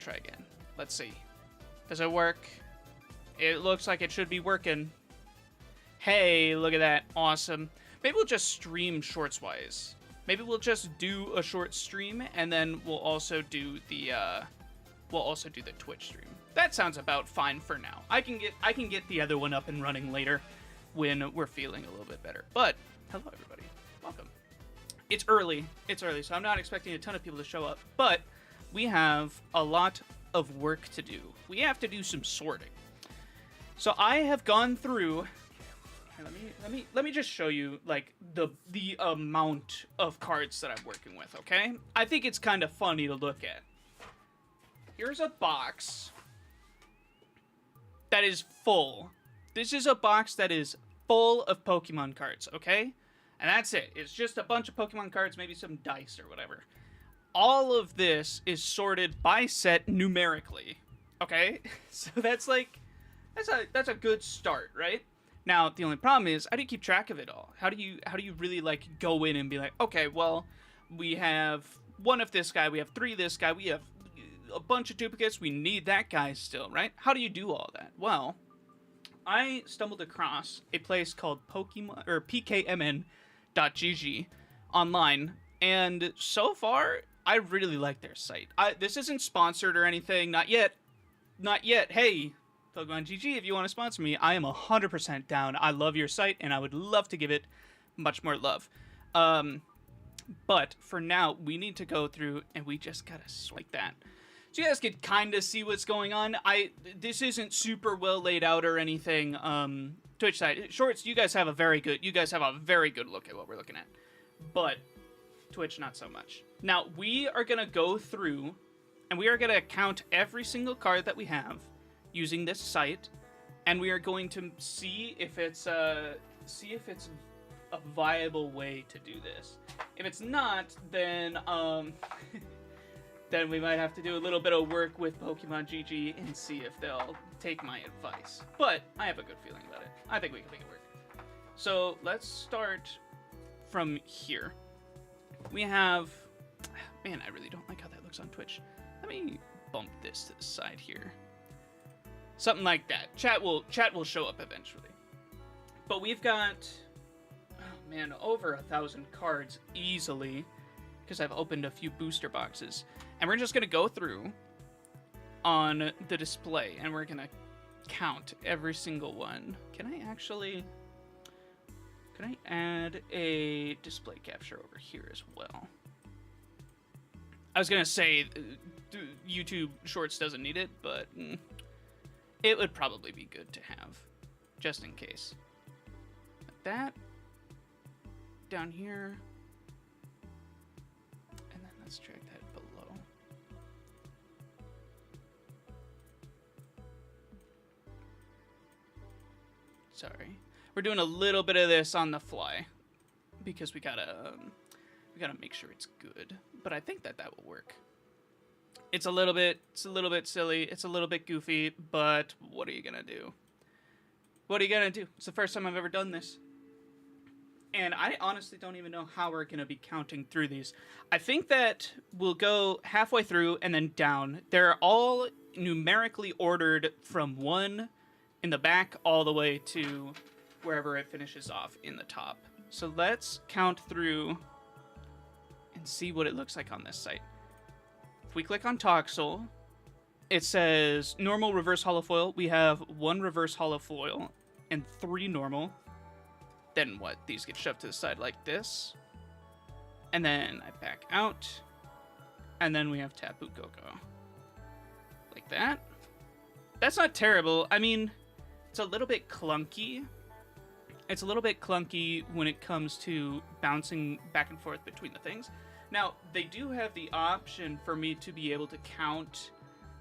Try again. Let's see. Does it work? It looks like it should be working. Hey, look at that. Awesome. Maybe we'll just stream shorts-wise. Maybe we'll just do a short stream, and then we'll also do the Twitch stream. That sounds about fine for now. I can get the other one up and running later when we're feeling a little bit better. But hello everybody. Welcome. It's early, so I'm not expecting a ton of people to show up, but we have a lot of work to do. We have to do some sorting. So I have gone through. Let me just show you like the amount of cards that I'm working with, okay? I think it's kind of funny to look at. Here's a box that is full. This is a box that is full of Pokemon cards, okay? And that's it. It's just a bunch of Pokemon cards, maybe some dice or whatever. All of this is sorted by set numerically, okay? So that's a good start, right? Now, the only problem is, how do you keep track of it all? How do you really, like, go in and be like, okay, well, we have one of this guy, we have 3 of this guy, we have a bunch of duplicates, we need that guy still, right? How do you do all that? Well, I stumbled across a place called Pokemon, or PKMN.gg online, and so far, I really like their site. This isn't sponsored or anything, not yet. Not yet. Hey, Pokemon GG, if you want to sponsor me, I am 100% down. I love your site, and I would love to give it much more love. But for now, we need to go through, and we just gotta swipe that. So you guys can kind of see what's going on. This isn't super well laid out or anything. Twitch side, Shorts, you guys have a very good look at what we're looking at. But Twitch, not so much. Now, we are gonna go through, and we are gonna count every single card that we have using this site, and we are going to see if it's a viable way to do this. If it's not, then then we might have to do a little bit of work with Pokemon GG and see if they'll take my advice. But I have a good feeling about it. I think we can make it work. So let's start from here. We have, man, I really don't like how that looks on Twitch. Let me bump this to the side here. Something like that. Chat will show up eventually. But we've got, oh man, over 1,000 cards easily, because I've opened a few booster boxes. And we're just going to go through on the display, and we're going to count every single one. Can I add a display capture over here as well? I was going to say YouTube Shorts doesn't need it, but it would probably be good to have, just in case. Like that. Down here. And then let's drag that below. Sorry. We're doing a little bit of this on the fly because we gotta make sure it's good. But I think that will work. It's a little bit silly. It's a little bit goofy, but what are you gonna do? What are you gonna do? It's the first time I've ever done this. And I honestly don't even know how we're gonna be counting through these. I think that we'll go halfway through and then down. They're all numerically ordered from 1 in the back all the way to wherever it finishes off in the top. So let's count through and see what it looks like on this site. If we click on Toxel, it says normal reverse holofoil. We have 1 reverse holofoil and 3 normal. Then what? These get shoved to the side like this. And then I back out. And then we have Tapu Koko. Like that. That's not terrible. I mean, it's a little bit clunky. It's a little bit clunky when it comes to bouncing back and forth between the things. Now, they do have the option for me to be able to count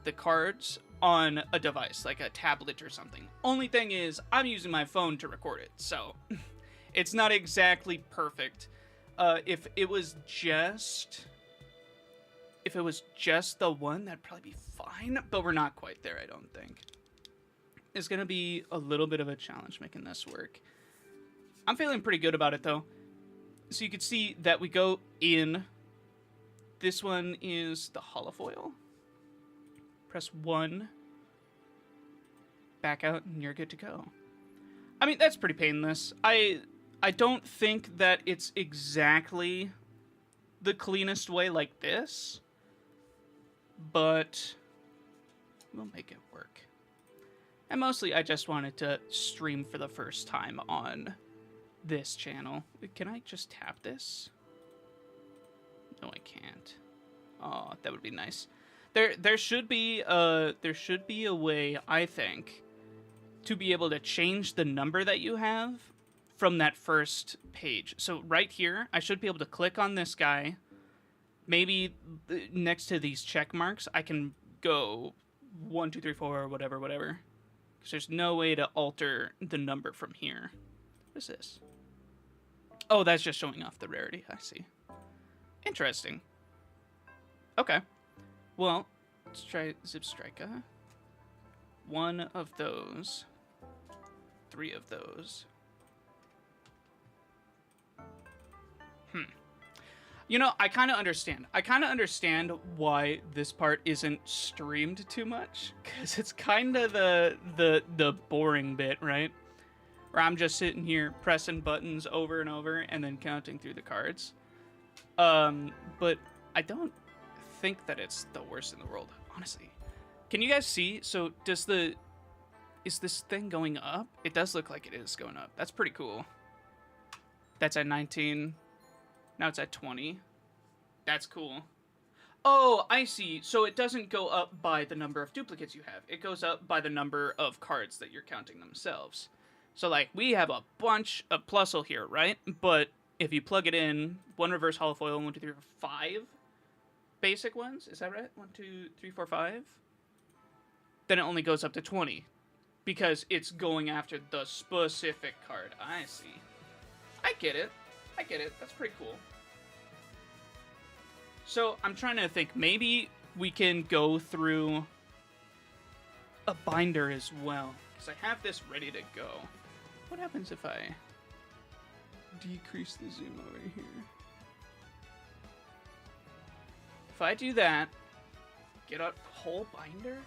the cards on a device, like a tablet or something. Only thing is, I'm using my phone to record it, so it's not exactly perfect. If it was just the one, that'd probably be fine, but we're not quite there, I don't think. It's gonna be a little bit of a challenge making this work. I'm feeling pretty good about it, though. So you can see that we go in. This one is the holofoil. Press 1. Back out, and you're good to go. I mean, that's pretty painless. I don't think that it's exactly the cleanest way like this, but we'll make it work. And mostly, I just wanted to stream for the first time on this channel. Can I just tap this? No, I can't. Oh, that would be nice. There should be a way, I think, to be able to change the number that you have from that first page. So right here, I should be able to click on this guy. Maybe next to these check marks, I can go 1, 2, 3, 4, whatever. Because there's no way to alter the number from here. What is this? Oh, that's just showing off the rarity. I see. Interesting. Okay. Well, let's try Zipstrika. 1 of those. 3 of those. You know, I kind of understand. I kind of understand why this part isn't streamed too much, because it's kind of the boring bit, right? Where I'm just sitting here pressing buttons over and over and then counting through the cards. But I don't think that it's the worst in the world, honestly. Can you guys see? So is this thing going up? It does look like it is going up. That's pretty cool. That's at 19. Now it's at 20. That's cool. Oh, I see. So it doesn't go up by the number of duplicates you have. It goes up by the number of cards that you're counting themselves. So, like, we have a bunch of Plusle here, right? But if you plug it in, 1 reverse holofoil, 1, 2, 3, 4, 5 basic ones. Is that right? 1, 2, 3, 4, 5. Then it only goes up to 20. Because it's going after the specific card. I see. I get it. That's pretty cool. So, I'm trying to think. Maybe we can go through a binder as well. Because I have this ready to go. What happens if I decrease the zoom over here? If I do that, get a whole binder?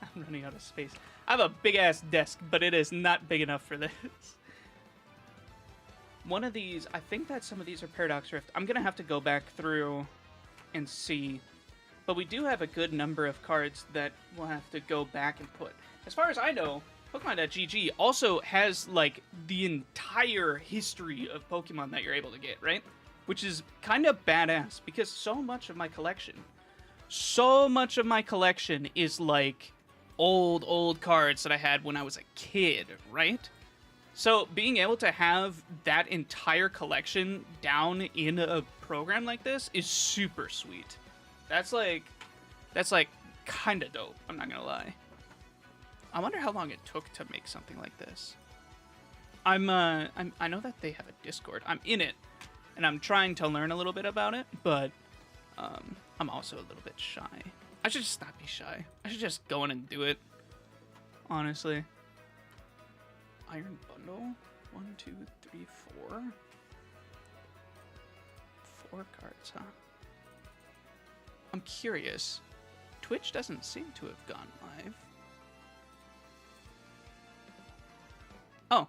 I'm running out of space. I have a big-ass desk, but it is not big enough for this. One of these, I think that some of these are Paradox Rift. I'm going to have to go back through and see. But we do have a good number of cards that we'll have to go back and put. As far as I know, Pokemon.gg also has, like, the entire history of Pokemon that you're able to get, right? Which is kind of badass, because so much of my collection is, like, old cards that I had when I was a kid, right? So being able to have that entire collection down in a program like this is super sweet. That's like kind of dope. I'm not gonna lie. I wonder how long it took to make something like this. I know that they have a Discord. I'm in it, and I'm trying to learn a little bit about it, but I'm also a little bit shy. I should just not be shy. I should just go in and do it. Honestly. Iron Bundle? 1, 2, 3, 4. 4 cards, huh? I'm curious. Twitch doesn't seem to have gone live. Oh.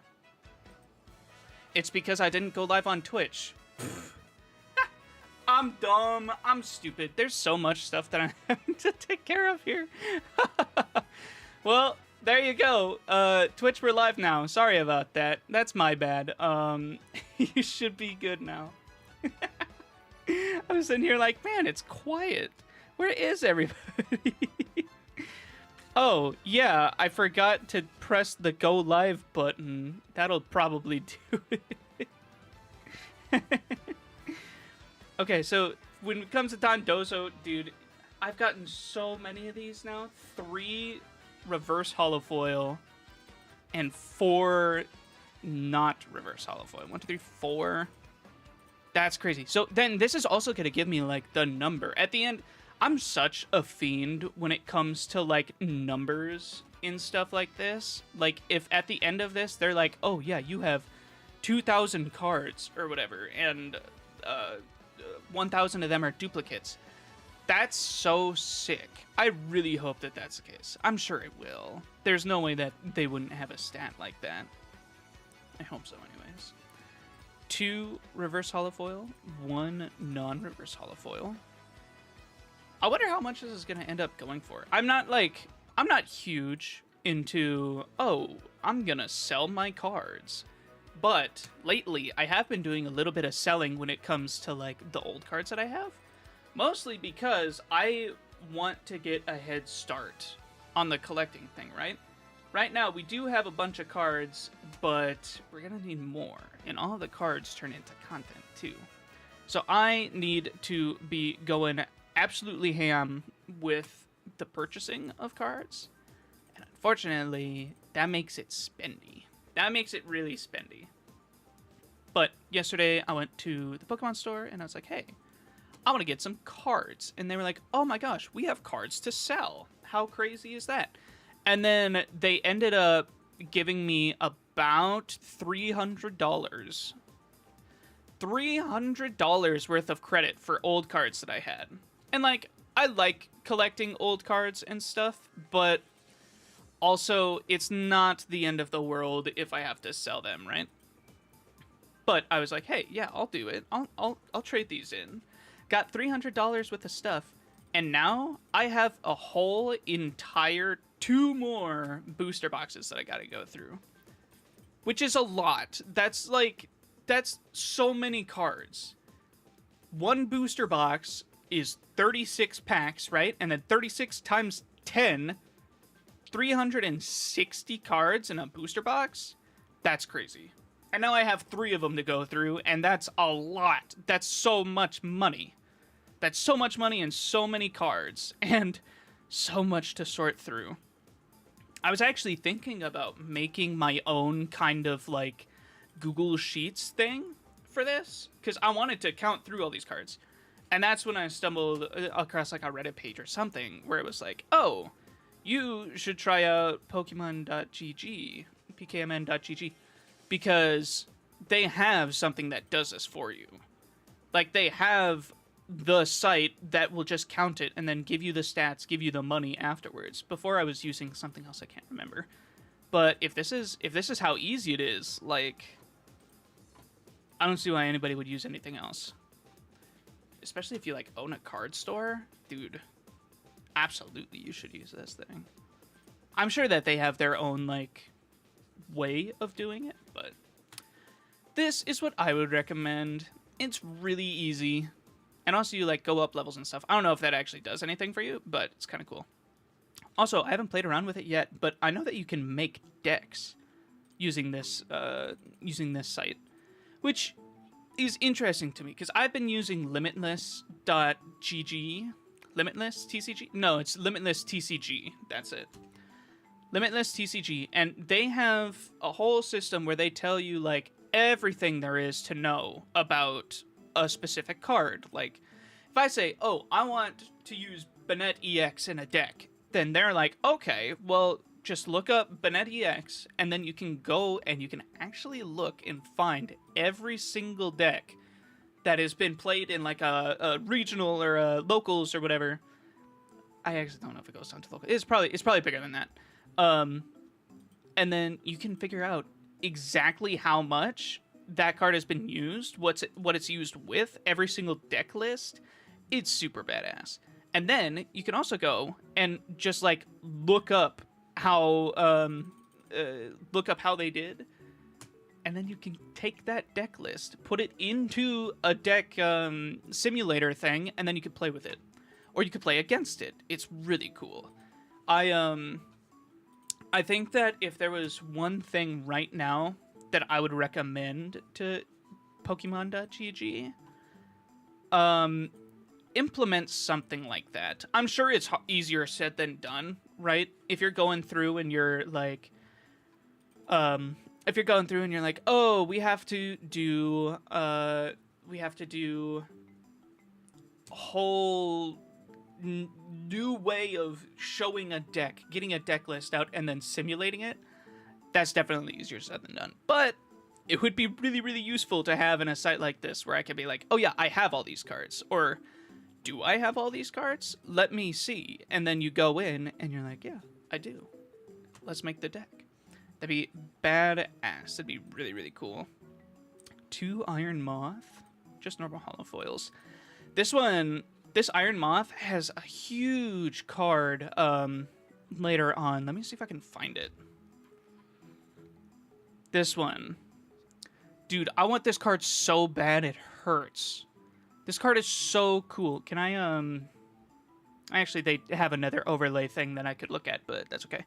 It's because I didn't go live on Twitch. I'm dumb. I'm stupid. There's so much stuff that I'm having to take care of here. Well, there you go. Twitch, we're live now. Sorry about that. That's my bad. You should be good now. I was sitting here like, man, it's quiet. Where is everybody? Oh, yeah, I forgot to press the go live button. That'll probably do it. Okay, so when it comes to Dondozo, dude, I've gotten so many of these now. 3 reverse holofoil and 4 not reverse holofoil. 1, 2, 3, 4. That's crazy. So then this is also going to give me, like, the number. At the end, I'm such a fiend when it comes to, like, numbers and stuff like this. Like, if at the end of this, they're like, oh, yeah, you have 2,000 cards or whatever, and 1,000 of them are duplicates. That's so sick. I really hope that that's the case. I'm sure it will. There's no way that they wouldn't have a stat like that. I hope so anyways. 2 reverse holofoil, 1 non-reverse holofoil. I wonder how much this is going to end up going for. I'm not huge into, oh, I'm going to sell my cards. But lately, I have been doing a little bit of selling when it comes to like the old cards that I have. Mostly because I want to get a head start on the collecting thing, right? Right now, we do have a bunch of cards, but we're going to need more. And all of the cards turn into content, too. So I need to be going absolutely ham with the purchasing of cards. And unfortunately, that makes it spendy. That makes it really spendy. But yesterday, I went to the Pokemon store, and I was like, hey, I want to get some cards. And they were like, oh my gosh, we have cards to sell. How crazy is that? And then they ended up giving me about $300. $300 worth of credit for old cards that I had. And like, I like collecting old cards and stuff, but also it's not the end of the world if I have to sell them, right? But I was like, hey, yeah, I'll do it. I'll trade these in. Got $300 worth of stuff, and now I have a whole entire 2 more booster boxes that I gotta go through. Which is a lot. That's so many cards. 1 booster box is 36 packs, right? And then 36 times 10, 360 cards in a booster box? That's crazy. And now I have 3 of them to go through, and that's a lot. That's so much money. That's so much money and so many cards, and so much to sort through. I was actually thinking about making my own kind of like Google Sheets thing for this, because I wanted to count through all these cards. And that's when I stumbled across like a Reddit page or something where it was like, oh, you should try out Pokemon.gg, pkmn.gg, because they have something that does this for you. Like, they have the site that will just count it and then give you the stats, give you the money afterwards. Before I was using something else I can't remember. But if this is how easy it is, like, I don't see why anybody would use anything else. Especially if you like own a card store, dude. Absolutely, you should use this thing. I'm sure that they have their own like way of doing it, but this is what I would recommend. It's really easy. And also you like go up levels and stuff. I don't know if that actually does anything for you, but it's kind of cool. Also, I haven't played around with it yet, but I know that you can make decks using this site, which is interesting to me because I've been using Limitless.gg. Limitless TCG? No, it's Limitless TCG. That's it. Limitless TCG, and they have a whole system where they tell you like everything there is to know about a specific card. Like, if I say, oh, I want to use Banette EX in a deck, then they're like, okay, well, just look up Banette EX, and then you can go and you can actually look and find every single deck that has been played in like a regional or a locals or whatever. I actually don't know if it goes down to local. It's probably bigger than that. And then you can figure out exactly how much that card has been used, what it's used with, every single deck list. It's super badass. And then you can also go and just like look up how they did, and then you can take that deck list, put it into a deck simulator thing, and then you could play with it, or you could play against it. It's really cool. I think that if there was one thing right now that I would recommend to Pokemon.gg, implement something like that. I'm sure it's easier said than done, right? If you're going through and you're like, oh, we have to do a whole new way of showing a deck, getting a deck list out and then simulating it, that's definitely easier said than done. But it would be really, really useful to have in a site like this where I could be like, oh yeah, I have all these cards. Or do I have all these cards? Let me see. And then you go in and you're like, yeah, I do. Let's make the deck. That'd be badass. That'd be really, really cool. 2 Iron Moth. Just normal hollow foils. This Iron Moth has a huge card later on. Let me see if I can find it. This one. Dude, I want this card so bad it hurts. This card is so cool. Can I, actually, they have another overlay thing that I could look at, but that's okay.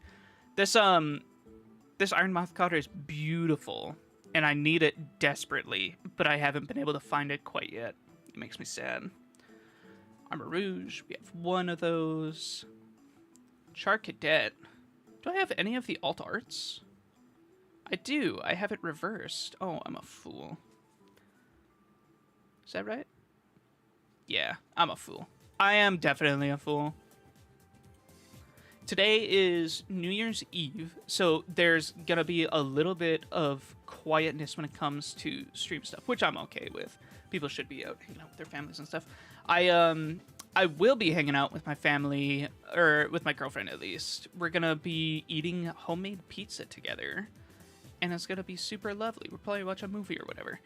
This Iron Moth card is beautiful, and I need it desperately, but I haven't been able to find it quite yet. It makes me sad. Armor Rouge, we have one of those. Char Cadet. Do I have any of the alt arts? I do. I have it reversed. Oh, I'm a fool. Is that right? Yeah, I'm a fool. I am definitely a fool. Today is New Year's Eve, so there's gonna be a little bit of quietness when it comes to stream stuff, which I'm okay with. People should be out hanging out with their families and stuff. I will be hanging out with my family, or with my girlfriend at least. We're gonna be eating homemade pizza together, and it's gonna be super lovely. We'll probably watch a movie or whatever.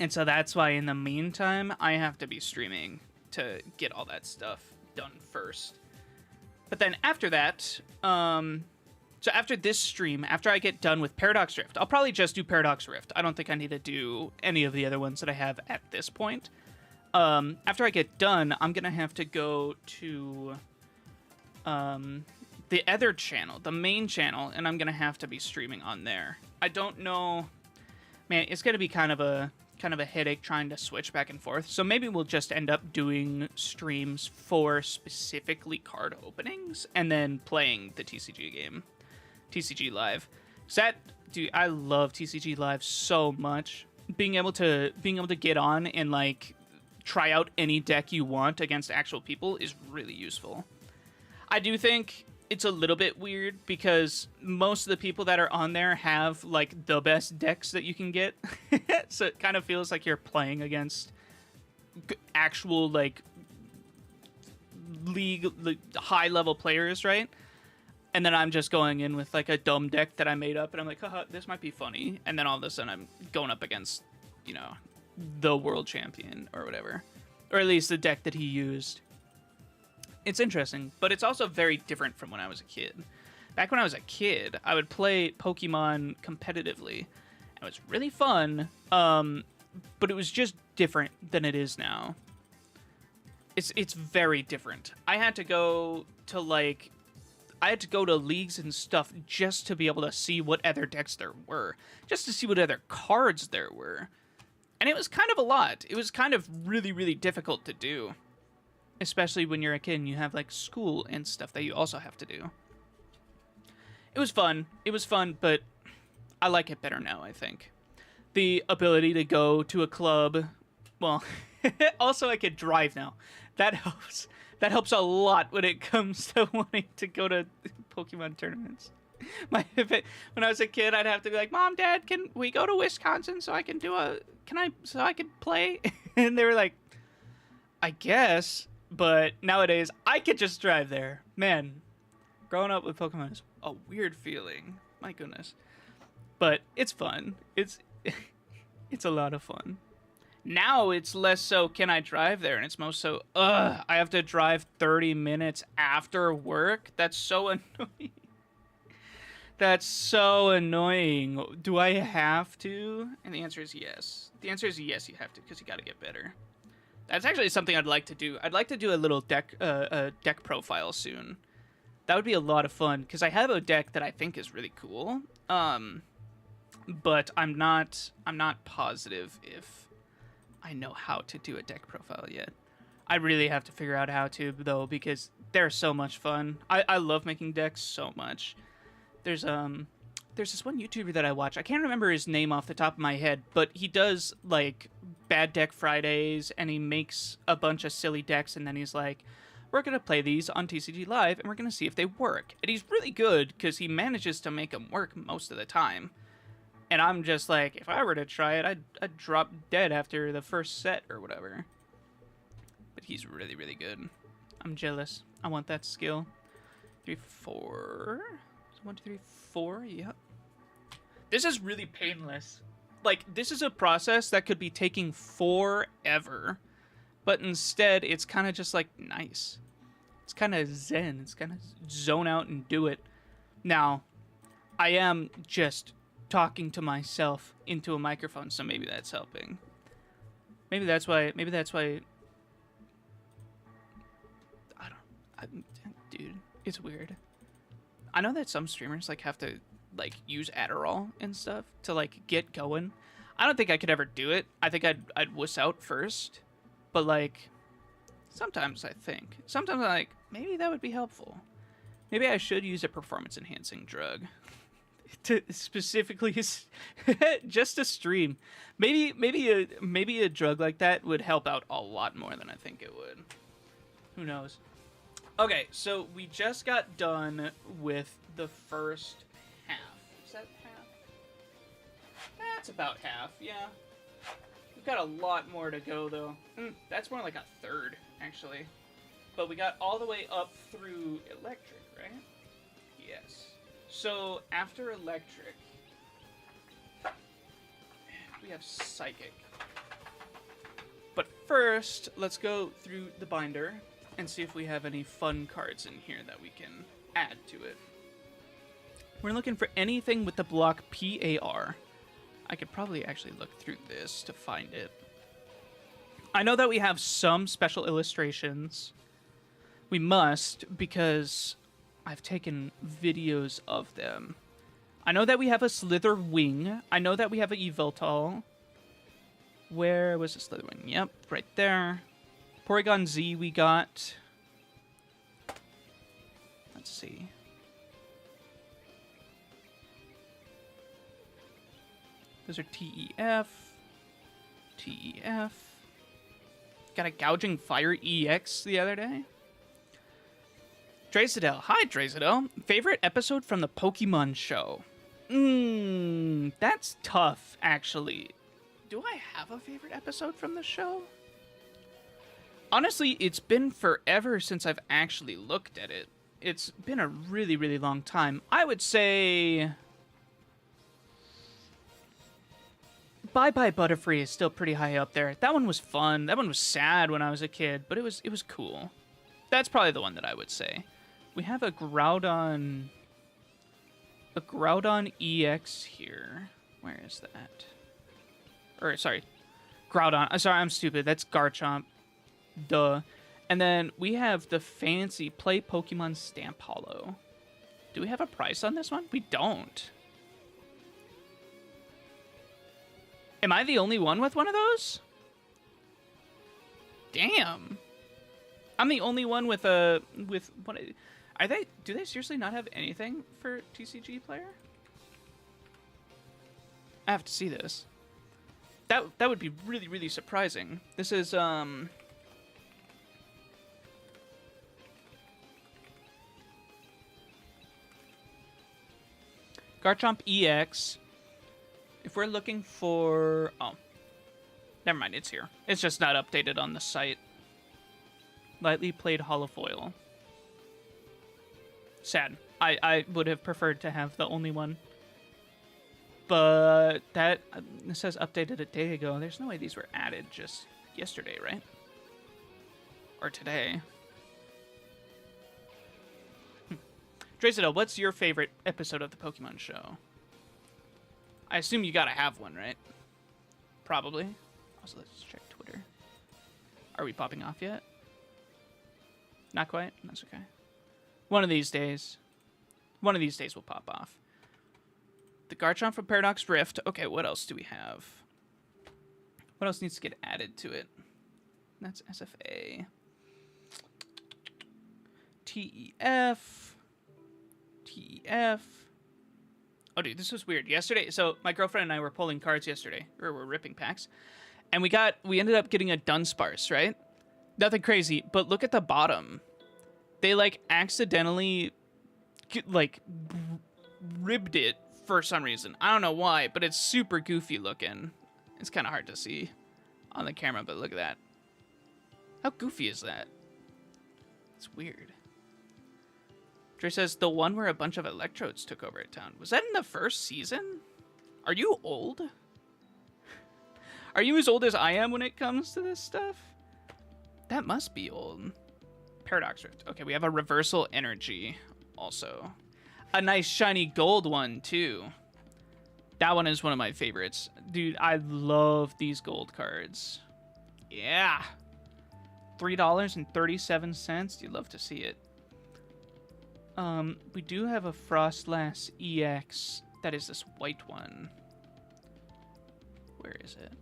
And so that's why in the meantime, I have to be streaming to get all that stuff done first. But then after that, so after this stream, after I get done with Paradox Rift, I'll probably just do Paradox Rift. I don't think I need to do any of the other ones that I have at this point. After I get done, I'm going to have to go to the other channel, the main channel, and I'm going to have to be streaming on there. I don't know. Man, it's going to be kind of a headache trying to switch back and forth. So maybe we'll just end up doing streams for specifically card openings and then playing the TCG game, TCG Live. Dude, I love TCG Live so much. Being able to get on and like try out any deck you want against actual people is really useful. I do think it's a little bit weird because most of the people that are on there have like the best decks that you can get. So it kind of feels like you're playing against actual like league high level players, right? And then I'm just going in with like a dumb deck that I made up and I'm like, haha, this might be funny. And then all of a sudden I'm going up against, you know, the world champion or whatever. Or at least the deck that he used. It's interesting, but it's also very different from when I was a kid. Back when I was a kid, I would play Pokemon competitively. It was really fun, but it was just different than it is now. It's very different. I had to go to leagues and stuff just to be able to see what other decks there were, just to see what other cards there were. And it was kind of a lot. It was kind of really, really difficult to do. Especially when you're a kid and you have, like, school and stuff that you also have to do. It was fun. It was fun, but I like it better now, I think. The ability to go to a club... Well, also I could drive now. That helps. That helps a lot when it comes to wanting to go to Pokemon tournaments. When I was a kid, I'd have to be like, Mom, Dad, can we go to Wisconsin so I can so I can play? And they were like, I guess... But nowadays, I could just drive there. Man, growing up with Pokemon is a weird feeling. My goodness. But it's fun. It's a lot of fun. Now it's less so, can I drive there? And it's most so, I have to drive 30 minutes after work? That's so annoying. That's so annoying. Do I have to? And the answer is yes. The answer is yes, you have to, because you got to get better. That's actually something I'd like to do. I'd like to do a little deck profile soon. That would be a lot of fun because I have a deck that I think is really cool. But I'm not positive if I know how to do a deck profile yet. I really have to figure out how to though because they're so much fun. I love making decks so much. There's this one YouTuber that I watch. I can't remember his name off the top of my head, but he does like Bad Deck Fridays, and he makes a bunch of silly decks, and then he's like, we're going to play these on TCG Live, and we're going to see if they work. And he's really good, because he manages to make them work most of the time. And I'm just like, if I were to try it, I'd drop dead after the first set or whatever. He's really, really good. I'm jealous. I want that skill. 3, 4. 1, 2, 3, 4. Yep. This is really painless. Like, this is a process that could be taking forever. But instead, it's kind of just, like, nice. It's kind of zen. It's kind of zone out and do it. Now, I am just talking to myself into a microphone, so maybe that's helping. Maybe that's why... Dude, it's weird. I know that some streamers, like, have to, like, use Adderall and stuff to, like, get going. I don't think I could ever do it. I think I'd wuss out first. But, like, sometimes I'm like, maybe that would be helpful. Maybe I should use a performance-enhancing drug. To specifically just to stream. Maybe a drug like that would help out a lot more than I think it would. Who knows? Okay, so we just got done with the first half. Is that half? That's about half, yeah. We've got a lot more to go, though. That's more like a third, actually. But we got all the way up through electric, right? Yes. So, after electric, we have psychic. But first, let's go through the binder and see if we have any fun cards in here that we can add to it. We're looking for anything with the block PAR. I could probably actually look through this to find it. I know that we have some special illustrations. We must, because I've taken videos of them. I know that we have a Slither Wing. I know that we have a Yveltal. Where was the Slither Wing? Yep, right there. Porygon Z we got. Let's see. Those are TEF. TEF. Got a Gouging Fire EX the other day. Drazadel. Hi, Drazadel. Favorite episode from the Pokemon show? That's tough, actually. Do I have a favorite episode from the show? Honestly, it's been forever since I've actually looked at it. It's been a really, really long time. I would say... Bye Bye Butterfree is still pretty high up there. That one was fun. That one was sad when I was a kid, but it was cool. That's probably the one that I would say. We have a Groudon EX here. Where is that? Or sorry, Groudon. Sorry, I'm stupid. That's Garchomp. Duh. And then we have the fancy Play Pokemon Stamp Hollow. Do we have a price on this one? We don't. Am I the only one with one of those? Damn. I'm the only one with what? Are they? Do they seriously not have anything for TCG player? I have to see this. That would be really, really surprising. This is Garchomp EX. If we're looking for... Oh. Never mind, it's here. It's just not updated on the site. Lightly played holofoil. Sad. I would have preferred to have the only one. But that... It says updated a day ago. There's no way these were added just yesterday, right? Or today. Drazadel, what's your favorite episode of the Pokemon show? I assume you gotta have one, right? Probably. Also, let's check Twitter. Are we popping off yet? Not quite? That's okay. One of these days. One of these days we'll pop off. The Garchomp from Paradox Rift. Okay, what else do we have? What else needs to get added to it? That's SFA. TEF. TEF. Oh, dude, this was weird. Yesterday, so my girlfriend and I were pulling cards yesterday, or we're ripping packs, and we ended up getting a Dunsparce, right? Nothing crazy, but look at the bottom. They, like, accidentally, like, ribbed it for some reason. I don't know why, but it's super goofy looking. It's kind of hard to see on the camera, but look at that. How goofy is that? It's weird. Dre says, the one where a bunch of electrodes took over a town. Was that in the first season? Are you old? Are you as old as I am when it comes to this stuff? That must be old. Paradox Rift. Okay, we have a reversal energy also. A nice shiny gold one, too. That one is one of my favorites. Dude, I love these gold cards. Yeah. $3.37. You'd love to see it. We do have a Frostlass EX. That is this white one. Where is it?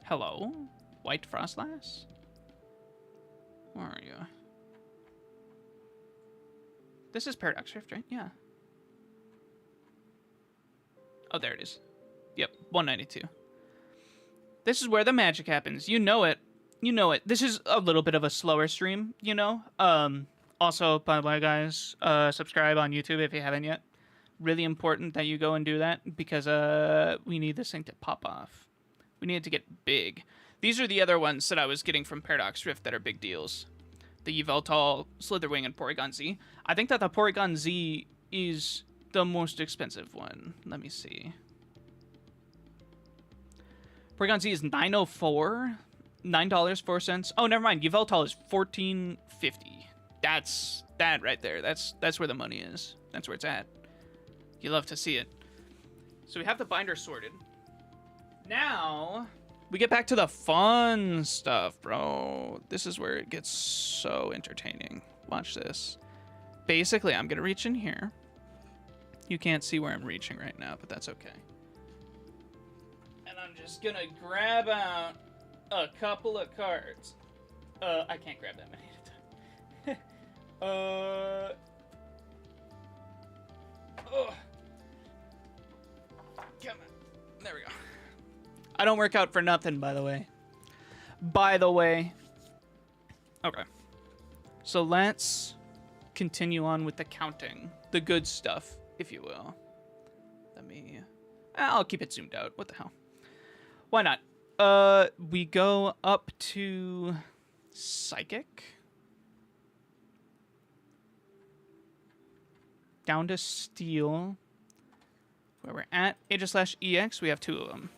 Hello? White Frostlass? Where are you? This is Paradox Rift, right? Yeah. Oh, there it is. Yep, 192. This is where the magic happens. You know it. You know it. This is a little bit of a slower stream, you know? Also, by the way, guys, subscribe on YouTube if you haven't yet. Really important that you go and do that because we need this thing to pop off. We need it to get big. These are the other ones that I was getting from Paradox Rift that are big deals. The Yveltal, Slitherwing, and Porygon Z. I think that the Porygon Z is the most expensive one. Let me see. Porygon Z is $9.04. $9.04. Oh, never mind. Yveltal is $14.50. That's that right there. That's where the money is. That's where it's at. You love to see it. So we have the binder sorted. Now we get back to the fun stuff, bro. This is where it gets so entertaining. Watch this. Basically, I'm gonna reach in here. You can't see where I'm reaching right now, but that's okay. And I'm just gonna grab out a couple of cards. I can't grab that many at a time. Oh. Come on. There we go. I don't work out for nothing, by the way. Okay. So let's continue on with the counting. The good stuff, if you will. I'll keep it zoomed out. What the hell? Why not? We go up to Psychic. Down to Steel. Where we're at. Aegislash-EX, we have two of them.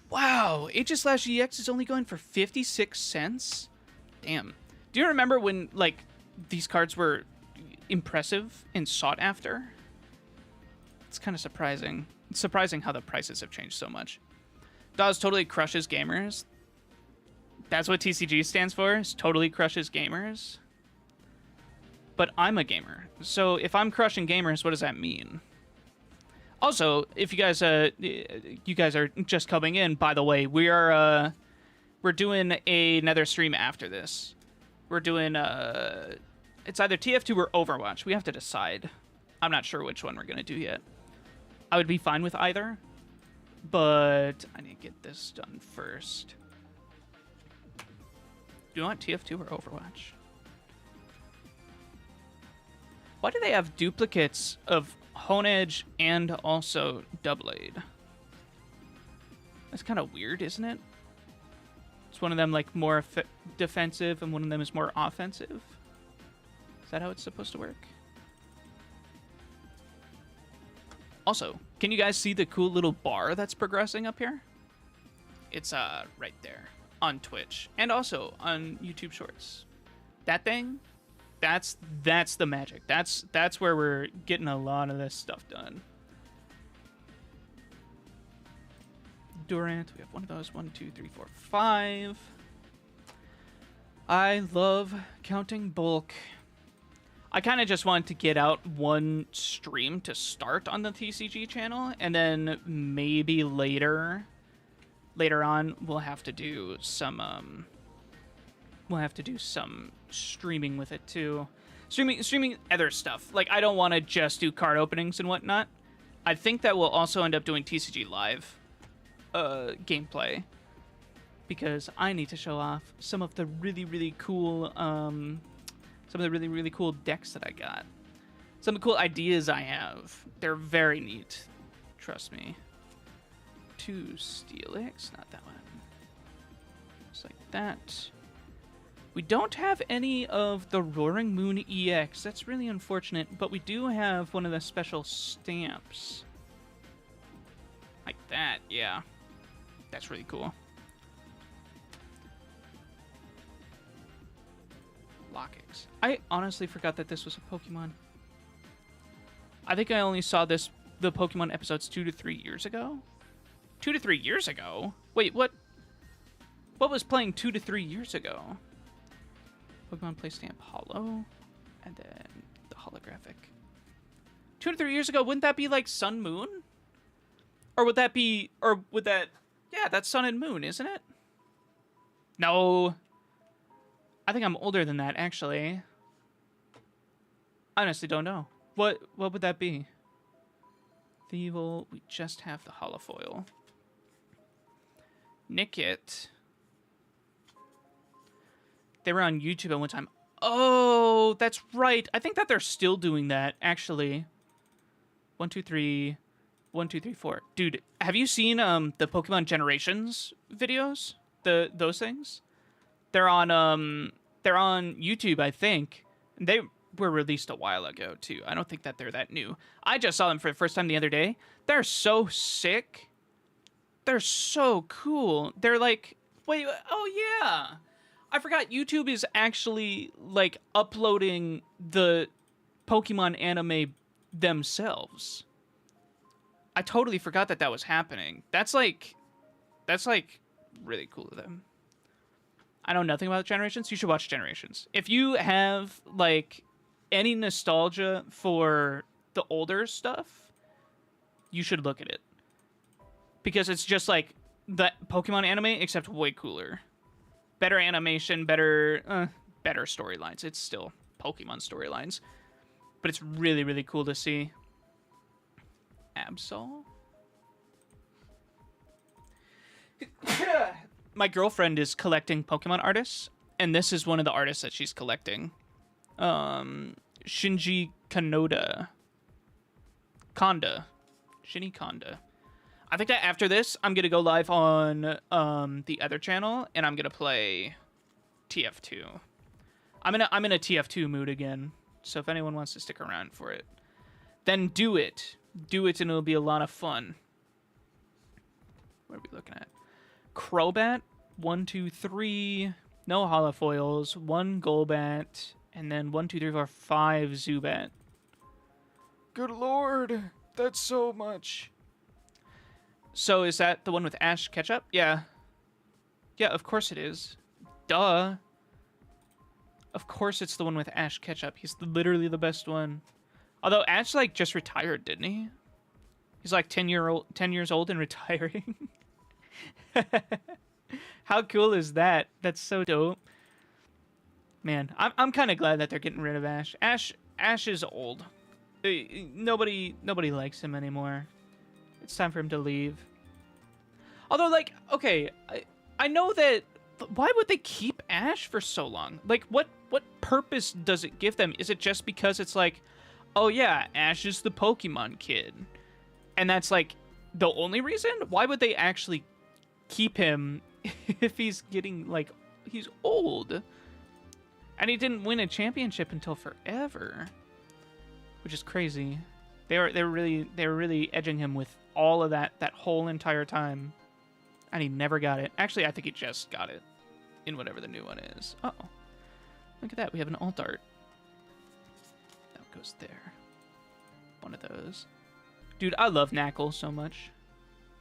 Wow, Aegislash-EX is only going for 56 cents? Damn. Do you remember when, like, these cards were impressive and sought after? It's kind of surprising. It's surprising how the prices have changed so much. Dawes totally crushes gamers. That's what TCG stands for, is totally crushes gamers. But I'm a gamer, so if I'm crushing gamers, what does that mean? Also, if you guys are just coming in, by the way, we're doing another stream after this. We're doing it's either TF2 or Overwatch. We have to decide. I'm not sure which one we're gonna do yet. I would be fine with either, but I need to get this done first. Do you want TF2 or Overwatch? Why do they have duplicates of Honedge and also Doublade? That's kind of weird, isn't it? It's one of them like more defensive and one of them is more offensive. Is that how it's supposed to work? Also, can you guys see the cool little bar that's progressing up here? It's right there on Twitch and also on YouTube Shorts. That thing, that's the magic. That's where we're getting a lot of this stuff done. Durant, we have one of those. 1, 2, 3, 4, 5. I love counting bulk. I kind of just wanted to get out one stream to start on the TCG channel, and then maybe later on we'll have to do some streaming with it too. Streaming other stuff. Like, I don't want to just do card openings and whatnot. I think that we'll also end up doing TCG live gameplay, because I need to show off some of the really cool cool decks that I got. Some of the cool ideas I have. They're very neat. Trust me. 2 Steelix, not that one. Just like that. We don't have any of the Roaring Moon EX. That's really unfortunate, but we do have one of the special stamps. Like that, yeah. That's really cool. Lockix. I honestly forgot that this was a Pokemon. I think I only saw the Pokemon episodes 2 to 3 years ago. 2 to 3 years ago? Wait, what? What was playing 2 to 3 years ago? Pokemon Play Stamp Holo, and then the holographic. 2 to 3 years ago, wouldn't that be like Sun Moon? Or would that be, or would that, yeah, that's Sun and Moon, isn't it? No. I think I'm older than that, actually. I honestly don't know. What would that be? Thievel, we just have the holofoil. Nickit. They were on YouTube at one time. Oh, that's right. I think that they're still doing that, actually. 1, 2, 3. 1, 2, 3, 4. Dude, have you seen the Pokemon Generations videos? Those things? They're on YouTube, I think. They were released a while ago too. I don't think that they're that new. I just saw them for the first time the other day. They're so sick. They're so cool. They're like, wait, oh yeah. I forgot YouTube is actually like uploading the Pokemon anime themselves. I totally forgot that was happening. That's like really cool of them. I know nothing about Generations. You should watch Generations. If you have like any nostalgia for the older stuff, you should look at it. Because it's just like the Pokemon anime, except way cooler. Better animation, better storylines. It's still Pokemon storylines. But it's really, really cool to see. Absol? My girlfriend is collecting Pokemon artists, and this is one of the artists that she's collecting. Shinji Kanoda. Shinji Kanda. I think that after this, I'm going to go live on the other channel, and I'm going to play TF2. I'm in a TF2 mood again, so if anyone wants to stick around for it, then do it. Do it, and it'll be a lot of fun. What are we looking at? Crobat, 1, 2, 3, no holofoils, 1 Golbat, and then 1, 2, 3, 4, 5 Zubat. Good lord, that's so much. So is that the one with Ash Ketchup? Yeah. Yeah, of course it is. Duh. Of course it's the one with Ash Ketchup. He's literally the best one. Although Ash like just retired, didn't he? He's like 10 years old and retiring. How cool is that? That's so dope. Man, I'm kind of glad that they're getting rid of Ash. Ash is old. Nobody likes him anymore. It's time for him to leave. Although, like, okay, I know that. Why would they keep Ash for so long? Like, what purpose does it give them? Is it just because it's like, oh yeah, Ash is the Pokemon kid, and that's like the only reason? Why would they actually keep him if he's getting like he's old, and he didn't win a championship until forever, which is crazy. They were really edging him with all of that whole entire time, and he never got it. Actually, I think he just got it in whatever the new one is. Uh oh, look at that. We have an alt art. That goes there. One of those. Dude, I love Knackle so much.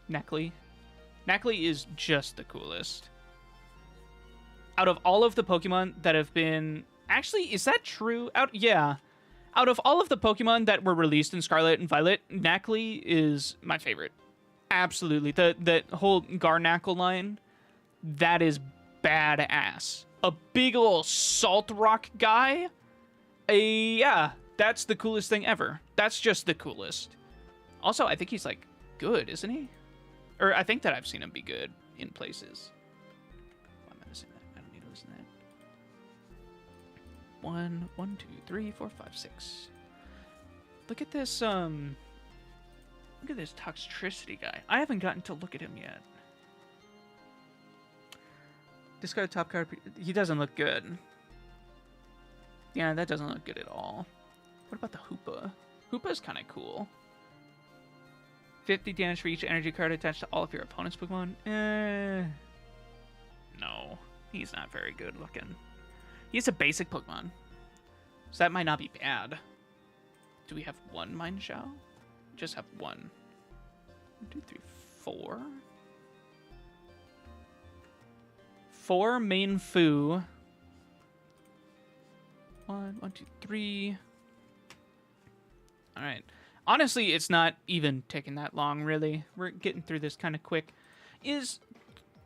Knackley is just the coolest. Out of all of the Pokemon that have been... Actually, is that true? Yeah. Out of all of the Pokemon that were released in Scarlet and Violet, Knackley is my favorite. Absolutely. The whole Garnackle line, that is badass. A big ol' salt rock guy? Yeah, that's the coolest thing ever. That's just the coolest. Also, I think he's, like, good, isn't he? Or I think that I've seen him be good in places. Why am I missing that? I don't need to listen to that. 1, 1, 2, 3, 4, 5, 6. Look at this, look at this Toxtricity guy. I haven't gotten to look at him yet. Discard a top card. He doesn't look good. Yeah, that doesn't look good at all. What about the Hoopa? Hoopa's kind of cool. 50 damage for each energy card attached to all of your opponent's Pokemon. No, he's not very good looking. He's a basic Pokemon, so that might not be bad. Do we have one Mine Shao? Just have one. 1, 2, 3, 4. 4 main Fu. 1, 2, 3. All right. Honestly, it's not even taking that long, really. We're getting through this kind of quick. Is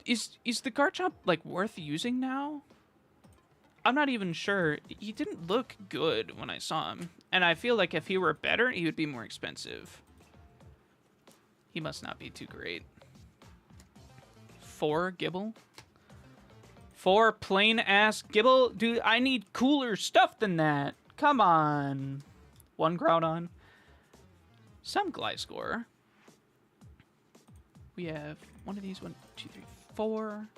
the Garchomp like worth using now? I'm not even sure. He didn't look good when I saw him, and I feel like if he were better, he would be more expensive. He must not be too great. 4 Gibble? 4 plain ass Gibble? Dude, I need cooler stuff than that. Come on. 1 Groudon. Some Gliscor. We have one of these. 1, 2, 3, 4.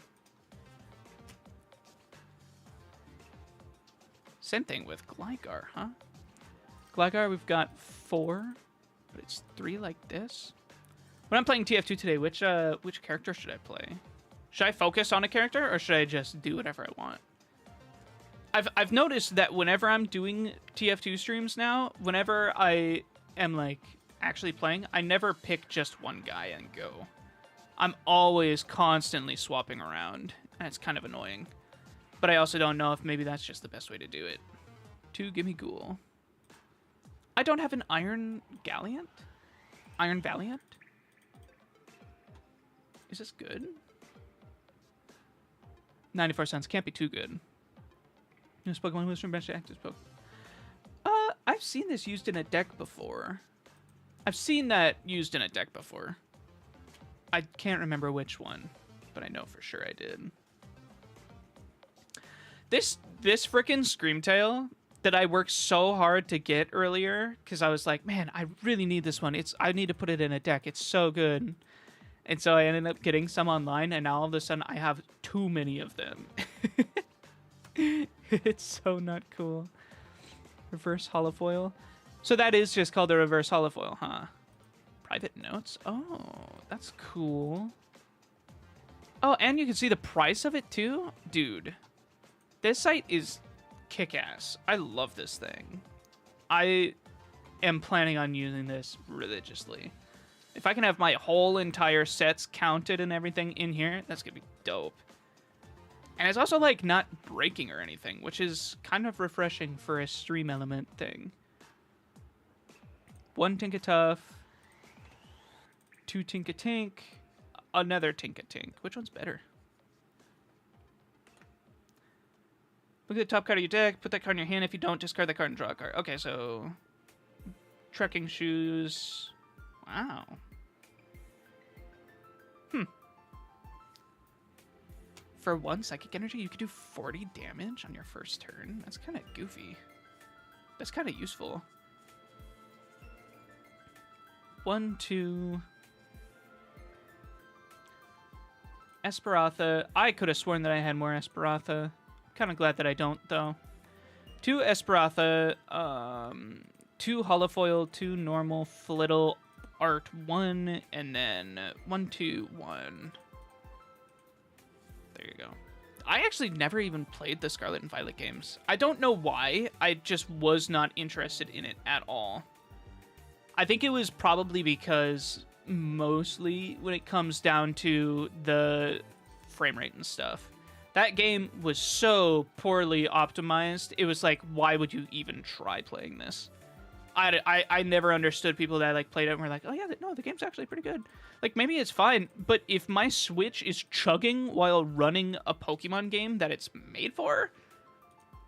Same thing with Gligar, huh? Gligar, we've got 4, but it's 3 like this. When I'm playing TF2 today, which character should I play? Should I focus on a character, or should I just do whatever I want? I've noticed that whenever I'm doing TF2 streams now, whenever I am like actually playing, I never pick just one guy and go. I'm always constantly swapping around, and it's kind of annoying. But I also don't know if maybe that's just the best way to do it. 2 Gimme Ghoul. I don't have an Iron Galliant? Iron Valiant? Is this good? 94 cents. Can't be too good. This Pokemon was from Bench Active Pokemon. I've seen this used in a deck before. I've seen that used in a deck before. I can't remember which one, but I know for sure I did. This frickin' Screamtail that I worked so hard to get earlier, because I was like, man, I really need this one. I need to put it in a deck. It's so good. And so I ended up getting some online, and now all of a sudden I have too many of them. It's so not cool. Reverse holofoil. So that is just called a reverse holofoil, huh? Private notes? Oh, that's cool. Oh, and you can see the price of it too? Dude. This site is kick-ass. I love this thing. I am planning on using this religiously. If I can have my whole entire sets counted and everything in here, that's going to be dope. And it's also, like, not breaking or anything, which is kind of refreshing for a stream element thing. 1 Tinkatuff. 2 Tinkatink. Another Tinkatink. Which one's better? Look at the top card of your deck. Put that card in your hand. If you don't, discard that card and draw a card. Okay, so... Trekking shoes. Wow. For 1 psychic energy, you could do 40 damage on your first turn. That's kind of goofy. That's kind of useful. 1, 2... Esperatha. I could have sworn that I had more Esperatha. Kind of glad that I don't, though. 2 Esperatha, 2 Holofoil, 2 normal, Flittle, Art 1, and then 1, 2, 1. There you go. I actually never even played the Scarlet and Violet games. I don't know why. I just was not interested in it at all. I think it was probably because mostly when it comes down to the frame rate and stuff, that game was so poorly optimized. It was like, why would you even try playing this? I never understood people that like played it and were like, oh yeah, no, the game's actually pretty good. Like, maybe it's fine, but if my Switch is chugging while running a Pokemon game that it's made for,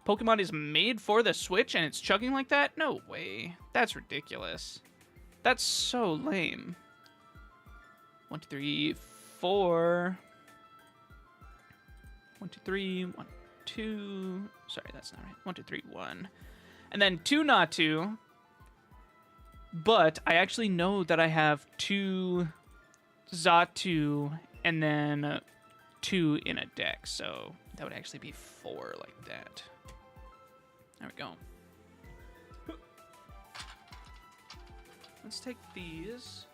Pokemon is made for the Switch and it's chugging like that? No way. That's ridiculous. That's so lame. 1, 2, 3, 4. 1, 2, 3, 1, 2. Sorry, that's not right. 1, 2, 3, 1. And then 2 Natu. But I actually know that I have 2 Xatu and then 2 in a deck, so that would actually be 4 like that. There we go. Let's take these,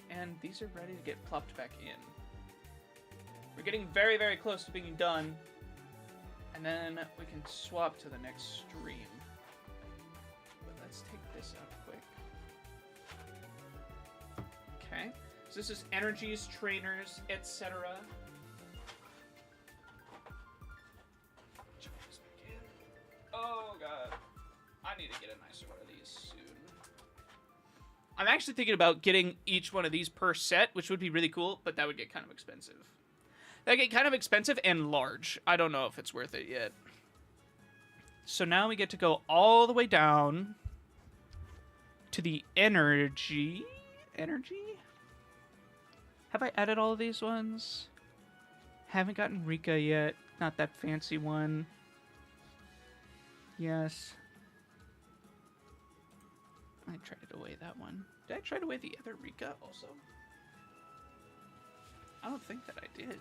and these are ready to get plopped back in. We're getting very, very close to being done, and then we can swap to the next stream. But let's take this out quick. Okay, so this is energies, trainers, etc. Oh god, I need to get a nicer one of these soon. I'm actually thinking about getting each one of these per set, which would be really cool, but that would get kind of expensive. That would get kind of expensive and large. I don't know if it's worth it yet. So now we get to go all the way down to the energy. Energy? Have I added all of these ones? Haven't gotten Rika yet. Not that fancy one. Yes. I traded away that one. Did I trade away the other Rika also? I don't think that I did.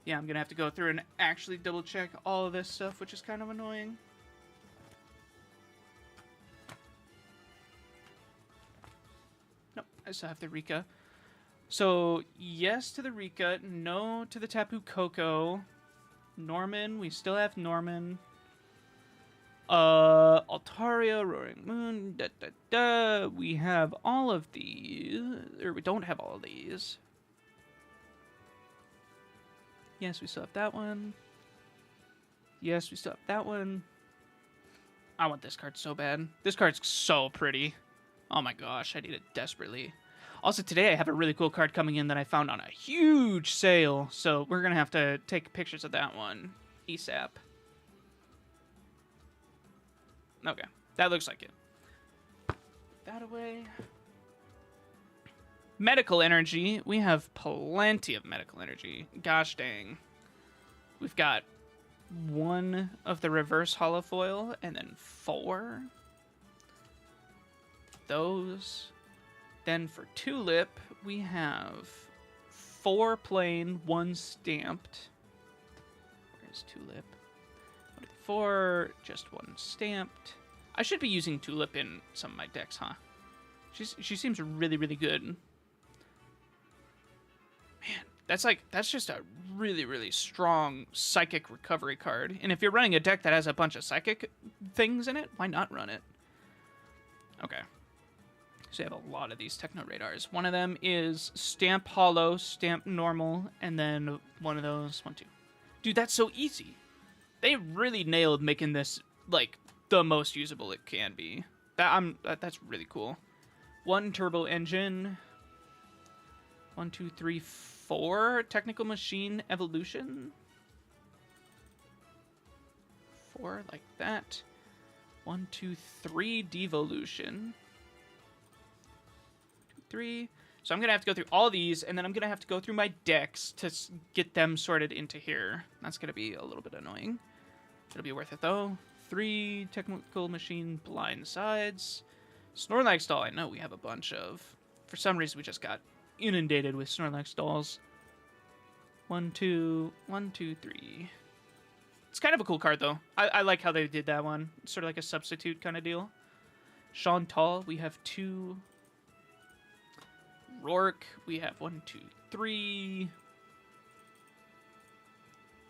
Yeah, I'm gonna have to go through and actually double check all of this stuff, which is kind of annoying. Nope, I still have the Rika. So, yes to the Rika, no to the Tapu Koko. Norman, we still have Norman. Altaria, Roaring Moon, we have all of these, or we don't have all of these. Yes, we still have that one. Yes, we still have that one. I want this card so bad. This card's so pretty. Oh my gosh, I need it desperately. Also, today I have a really cool card coming in that I found on a huge sale, so we're gonna have to take pictures of that one ASAP. Okay, that looks like it. Put that away. Medical energy. We have plenty of medical energy. Gosh dang. We've got 1 of the reverse holofoil and then 4. Those. Then for Tulip, we have 4 plain, 1 stamped. Where's Tulip? 4, just 1 stamped. I should be using Tulip in some of my decks, huh? She seems really, really good. Man, that's just a really, really strong psychic recovery card. And if you're running a deck that has a bunch of psychic things in it, why not run it? Okay. So you have a lot of these Techno Radars. One of them is Stamp Hollow, Stamp Normal, and then one of those, 1, 2. Dude, that's so easy. They really nailed making this, like, the most usable it can be. That's really cool. 1 turbo engine. 1, 2, 3, 4 technical machine evolution. 4 like that. 1, 2, 3 devolution. 2, 3. So I'm gonna have to go through all these, and then I'm gonna have to go through my decks to get them sorted into here. That's gonna be a little bit annoying. It'll be worth it though. 3 technical machine blind sides. Snorlax doll, I know we have a bunch of. For some reason, we just got inundated with Snorlax dolls. 1, 2, 1, 2, 3. It's kind of a cool card though. I like how they did that one. It's sort of like a substitute kind of deal. Chantal, we have 2. Rourke, we have 1, 2, 3.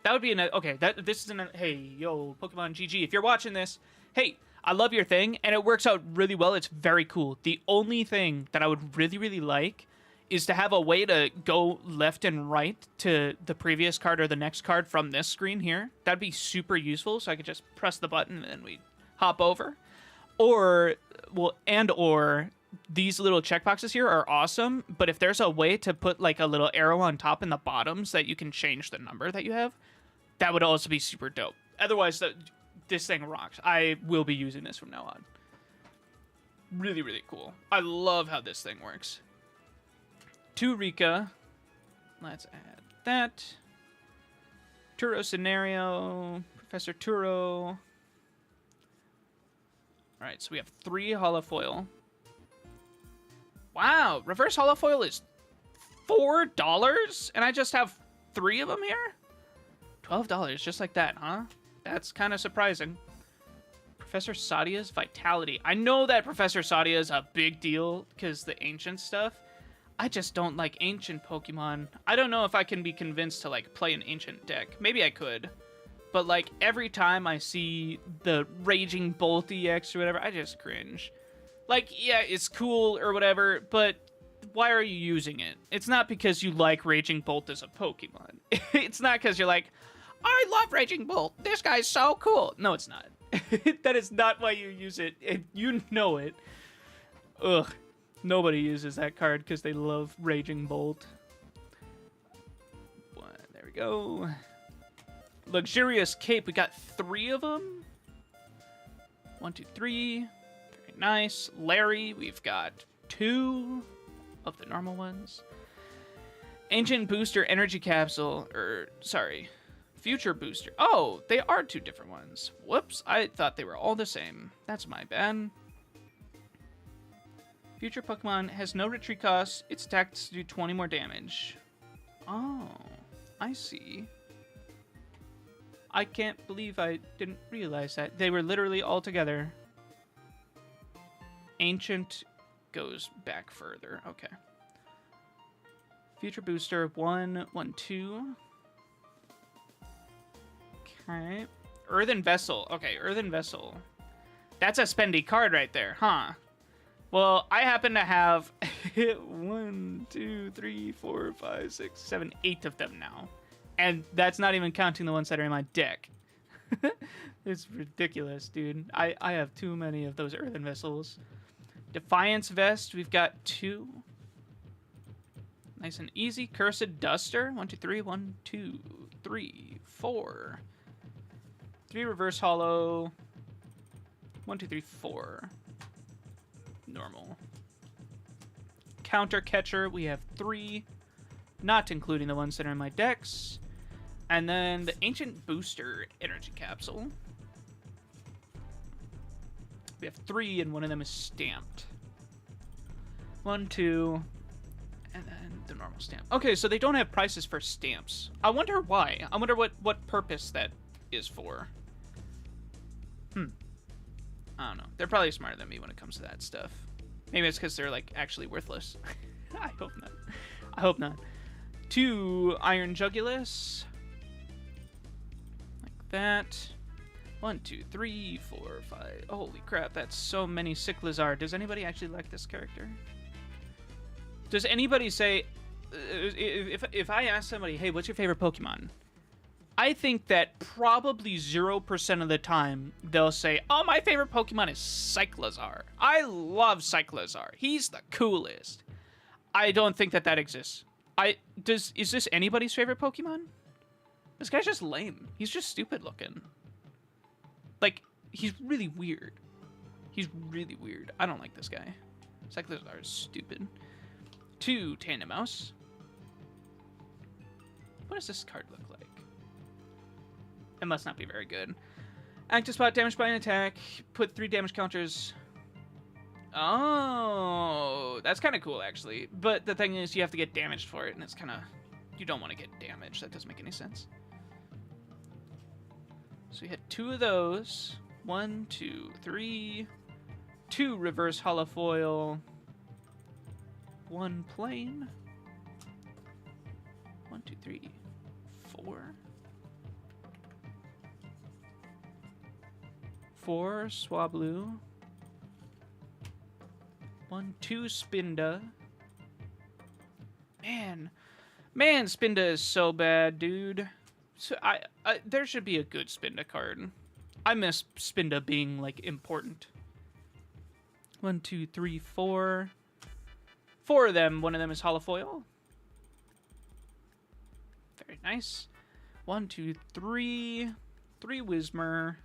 That would be an okay. This is an hey yo Pokemon GG. If you're watching this, hey, I love your thing and it works out really well. It's very cool. The only thing that I would really like is to have a way to go left and right to the previous card or the next card from this screen here. That'd be super useful. So I could just press the button and then we hop over, or these little checkboxes here are awesome. But if there's a way to put like a little arrow on top and the bottoms that you can change the number that you have, that would also be super dope. Otherwise, this thing rocks. I will be using this from now on. Really, really cool. I love how this thing works. 2 Rika. Let's add that. Turo Scenario. Professor Turo. Alright, so we have 3 holofoil. Wow, reverse holofoil is $4 and I just have 3 of them here? $12 just like that, huh? That's kind of surprising. Professor Sadia's Vitality. I know that Professor Sadia is a big deal because the ancient stuff. I just don't like ancient Pokemon. I don't know if I can be convinced to like play an ancient deck. Maybe I could. But like every time I see the Raging Bolt EX or whatever, I just cringe. Like, yeah, it's cool or whatever, but why are you using it? It's not because you like Raging Bolt as a Pokemon. It's not because you're like, I love Raging Bolt. This guy's so cool. No, it's not. That is not why you use it. And you know it. Ugh. Nobody uses that card because they love Raging Bolt. There we go. Luxurious Cape. We got 3 of them. 1, 2, 3. Very nice. Larry. We've got 2 of the normal ones. Ancient Booster Energy Capsule. Sorry. Future Booster. Oh, they are 2 different ones. Whoops. I thought they were all the same. That's my bad. Future Pokemon has no retreat cost. Its attacks do 20 more damage. Oh, I see. I can't believe I didn't realize that. They were literally all together. Ancient goes back further. Okay. Future Booster 1, 1, 2. Okay. Earthen Vessel. Okay, Earthen Vessel. That's a spendy card right there, huh? Well, I happen to have 1, 2, 3, 4, 5, 6, 7, 8 of them now. And that's not even counting the ones that are in my deck. It's ridiculous, dude. I have too many of those Earthen Vessels. Defiance Vest, we've got 2. Nice and easy. Cursed Duster. 1, 2, 3. 1, 2, 3, 4. 3 Reverse Hollow. 1, 2, 3, 4. Normal. Counter Catcher, we have 3. Not including the ones that are in my decks. And then the Ancient Booster Energy Capsule. We have 3, and one of them is stamped. 1, 2, and then the normal stamp. Okay, so they don't have prices for stamps. I wonder why. I wonder what purpose that is for. I don't know. They're probably smarter than me when it comes to that stuff. Maybe it's because they're, like, actually worthless. I hope not. I hope not. 2 Iron Jugulus. Like that. 1, 2, 3, 4, 5. Holy crap, that's so many Cyclizar. Does anybody actually like this character? Does anybody say... If I ask somebody, hey, what's your favorite Pokemon? I think that probably 0% of the time they'll say, oh, my favorite Pokemon is Cyclizar. I love Cyclizar. He's the coolest. I don't think that exists. Is this anybody's favorite Pokemon? This guy's just lame. He's just stupid looking. Like, he's really weird. He's really weird. I don't like this guy. Cyclizar is stupid. 2 Tandemaus. What does this card look like? It must not be very good. Active Spot, damage by an attack. Put 3 damage counters. Oh, that's kind of cool, actually. But the thing is, you have to get damaged for it, and it's kind of... You don't want to get damaged. That doesn't make any sense. So we had 2 of those. 1, 2, 3. 2 reverse holofoil. 1 plain. 1, 2, 3, 4. 4 Swablu. 1, 2 Spinda. Man, Spinda is so bad, dude. So there should be a good Spinda card. I miss Spinda being like important. 1, 2, 3, 4. 4 of them. One of them is holofoil. Very nice. 1, 2, 3. 3 Whismur.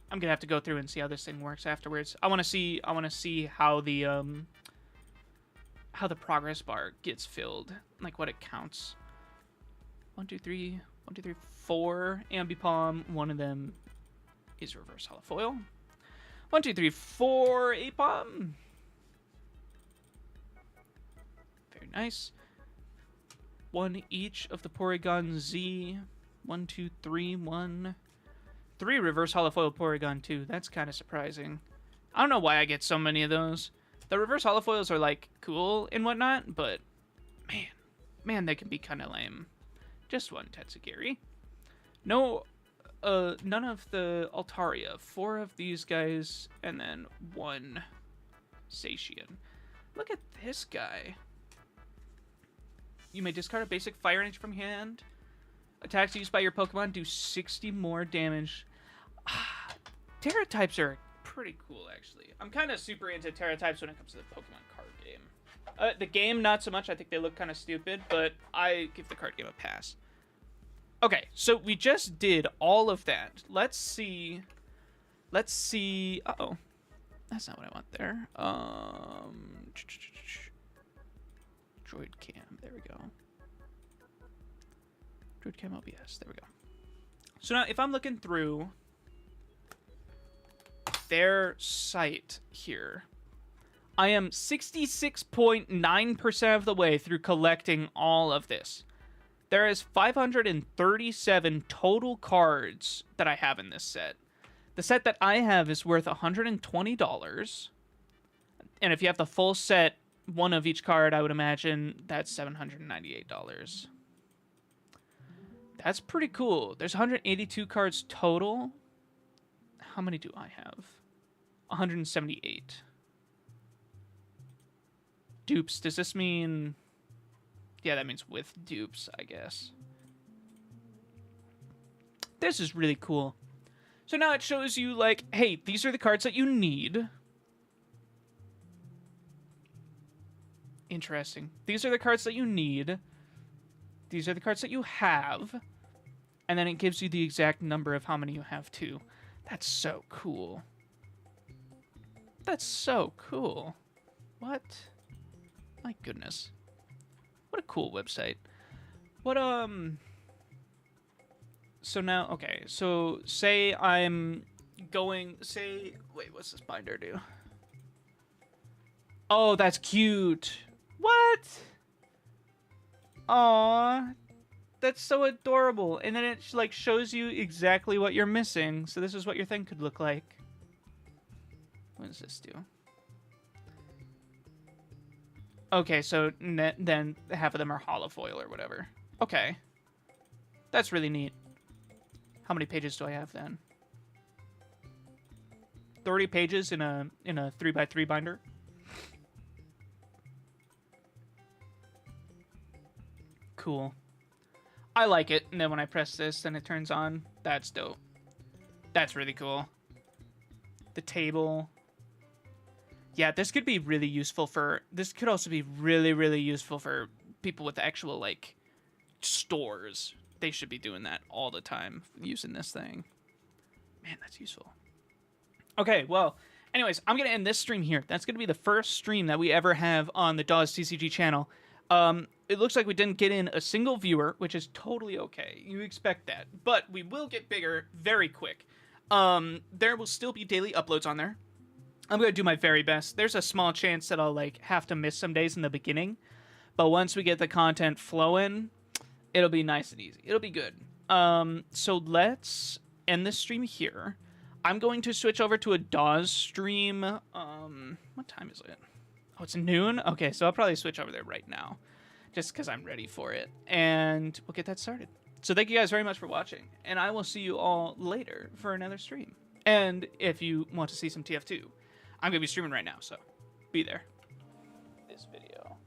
I'm gonna have to go through and see how this thing works afterwards. I want to see how the progress bar gets filled, like what it counts. 1, 2, 3. 1, 2, 3, 4 Ambipom. One of them is reverse holofoil. 1, 2, 3, 4 Apom. Very Very nice. One each of the Porygon Z. 1, 2, 3, 1. 3 reverse holofoil Porygon too. That's kind of surprising. I don't know why I get so many of those. The reverse holofoils are like cool and whatnot, but man, they can be kind of lame. Just one Tatsugiri. No, none of the Altaria. 4 of these guys, and then 1 Satian. Look at this guy. You may discard a basic Fire Energy from hand. Attacks used by your Pokemon do 60 more damage. Terra types are pretty cool, actually. I'm kind of super into Terra types when it comes to the Pokemon card game. The game, not so much. I think they look kind of stupid, but I give the card game a pass. Okay, so we just did all of that. Let's see. Uh-oh. That's not what I want there. Droid Cam. There we go. Droid Cam OBS. There we go. So now, if I'm looking through their site here, I am 66.9% of the way through collecting all of this. There is 537 total cards that I have in this set. The set that I have is worth $120. And if you have the full set, one of each card, I would imagine that's $798. That's pretty cool. There's 182 cards total. How many do I have? 178. Dupes. Does this mean... Yeah, that means with dupes, I guess. This is really cool. So now it shows you, like, hey, these are the cards that you need. Interesting. These are the cards that you need. These are the cards that you have. And then it gives you the exact number of how many you have, too. That's so cool. That's so cool. What? My goodness. What a cool website. What, So now, okay. So, say I'm going... Wait, what's this binder do? Oh, that's cute. What? Aww. That's so adorable. And then it, like, shows you exactly what you're missing. So this is what your thing could look like. What does this do? Okay, so then half of them are holofoil or whatever. Okay. That's really neat. How many pages do I have then? 30 pages in a 3x3 binder. Cool. I like it. And then when I press this, then it turns on. That's dope. That's really cool. The table. Yeah, this could be really useful for... This could also be really, really useful for people with actual, like, stores. They should be doing that all the time, using this thing. Man, that's useful. Okay, well, anyways, I'm going to end this stream here. That's going to be the first stream that we ever have on the Dawes TCG channel. It looks like we didn't get in a single viewer, which is totally okay. You expect that. But we will get bigger very quick. There will still be daily uploads on there. I'm going to do my very best. There's a small chance that I'll, like, have to miss some days in the beginning. But once we get the content flowing, it'll be nice and easy. It'll be good. So let's end this stream here. I'm going to switch over to a Dawes stream. What time is it? Oh, it's noon? Okay, so I'll probably switch over there right now. Just because I'm ready for it. And we'll get that started. So thank you guys very much for watching. And I will see you all later for another stream. And if you want to see some TF2, I'm going to be streaming right now, so be there. This video.